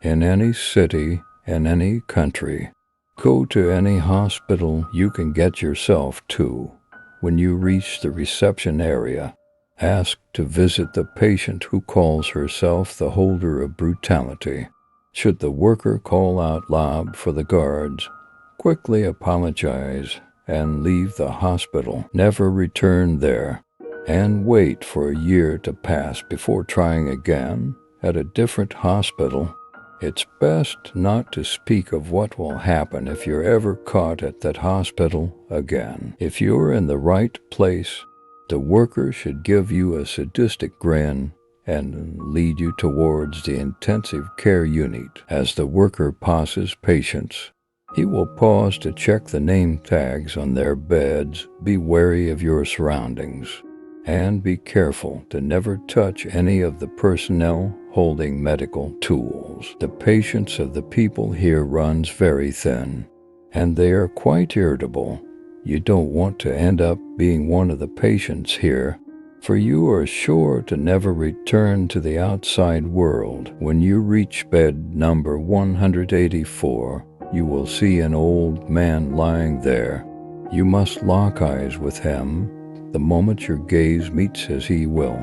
in any city, in any country. Go to any hospital you can get yourself to. When you reach the reception area, ask to visit the patient who calls herself the holder of brutality. Should the worker call out loud for the guards, quickly apologize and leave the hospital. Never return there, and wait for a year to pass before trying again at a different hospital. It's best not to speak of what will happen if you're ever caught at that hospital again. If you're in the right place, the worker should give you a sadistic grin and lead you towards the intensive care unit. As the worker passes patients, he will pause to check the name tags on their beds. Be wary of your surroundings, and be careful to never touch any of the personnel holding medical tools. The patience of the people here runs very thin, and they are quite irritable. You don't want to end up being one of the patients here, for you are sure to never return to the outside world. When you reach bed number 184, you will see an old man lying there. You must lock eyes with him the moment your gaze meets his. He will,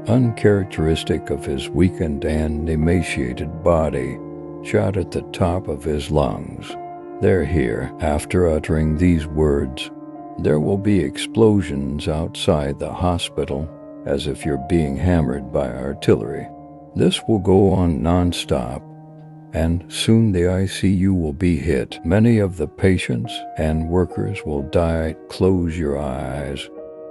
uncharacteristic of his weakened and emaciated body, shout at the top of his lungs, "They're here." After uttering these words, there will be explosions outside the hospital, as if you're being hammered by artillery. This will go on non-stop, and soon the ICU will be hit. Many of the patients and workers will die. Close your eyes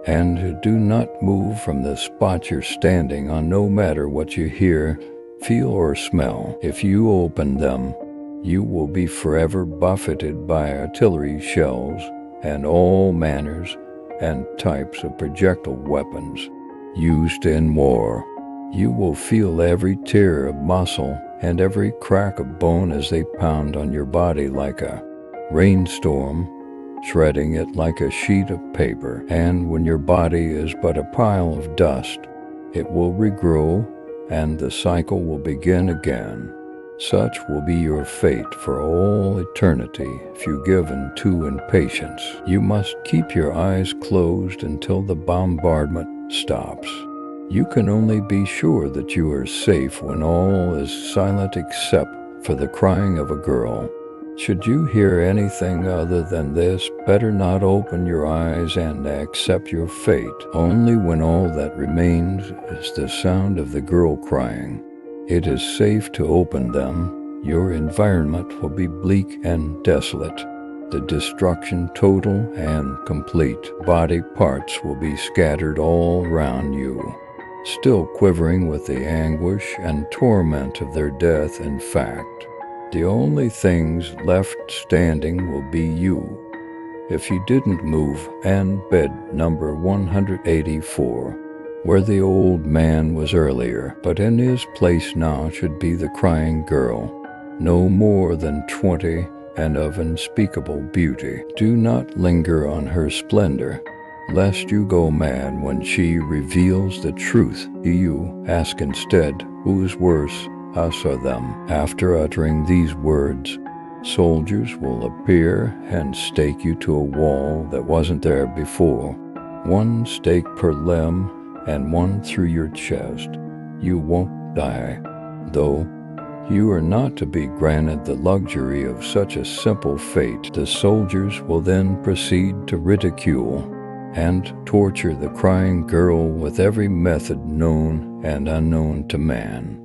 and do not move from the spot you're standing on, no matter what you hear, feel, or smell. If you open them, you will be forever buffeted by artillery shells and all manners and types of projectile weapons used in war. You will feel every tear of muscle and every crack of bone as they pound on your body like a rainstorm, shredding it like a sheet of paper. And when your body is but a pile of dust, it will regrow and the cycle will begin again. Such will be your fate for all eternity if you give in to impatience. You must keep your eyes closed until the bombardment stops. You can only be sure that you are safe when all is silent except for the crying of a girl. Should you hear anything other than this, better not open your eyes and accept your fate. Only when all that remains is the sound of the girl crying, it is safe to open them. Your environment will be bleak and desolate. The destruction total and complete. Body parts will be scattered all round you, still quivering with the anguish and torment of their death. In fact, the only things left standing will be you, if you didn't move. And bed number 184, where the old man was earlier, but in his place now should be the crying girl, no more than 20 and of unspeakable beauty. Do not linger on her splendor, lest you go mad when she reveals the truth to you. Ask instead, who's worse, us or them? After uttering these words, soldiers will appear and stake you to a wall that wasn't there before. One stake per limb and one through your chest. You won't die, though. You are not to be granted the luxury of such a simple fate. The soldiers will then proceed to ridicule and torture the crying girl with every method known and unknown to man.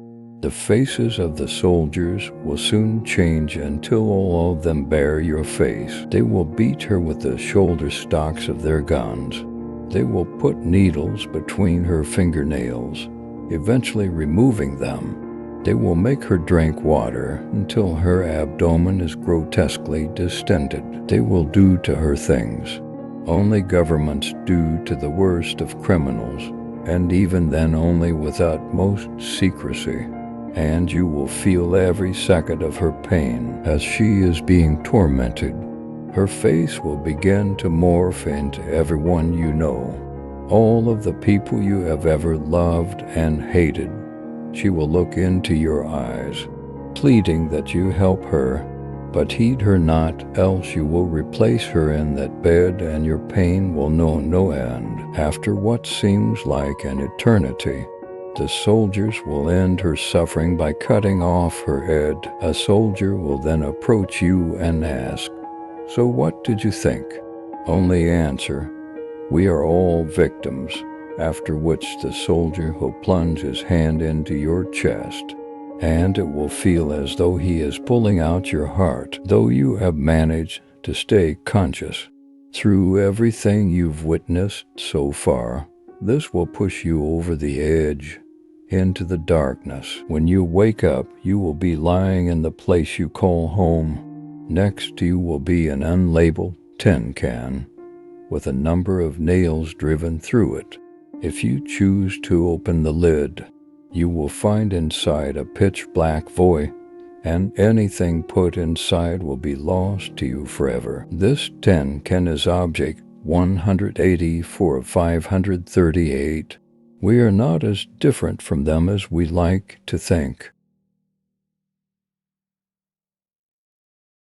The faces of the soldiers will soon change until all of them bear your face. They will beat her with the shoulder stocks of their guns. They will put needles between her fingernails, eventually removing them. They will make her drink water until her abdomen is grotesquely distended. They will do to her things only governments do to the worst of criminals, and even then only with utmost secrecy. And you will feel every second of her pain as she is being tormented. Her face will begin to morph into everyone you know, all of the people you have ever loved and hated. She will look into your eyes, pleading that you help her. But heed her not, else you will replace her in that bed, and your pain will know no end. After what seems like an eternity, the soldiers will end her suffering by cutting off her head. A soldier will then approach you and ask, "So what did you think?" Only answer, "We are all victims," after which the soldier will plunge his hand into your chest, and it will feel as though he is pulling out your heart, though you have managed to stay conscious. Through everything you've witnessed so far, this will push you over the edge into the darkness. When you wake up, you will be lying in the place you call home. Next to you will be an unlabeled tin can with a number of nails driven through it. If you choose to open the lid, you will find inside a pitch-black void, and anything put inside will be lost to you forever. This tin can is object 184 of 538. We are not as different from them as we like to think.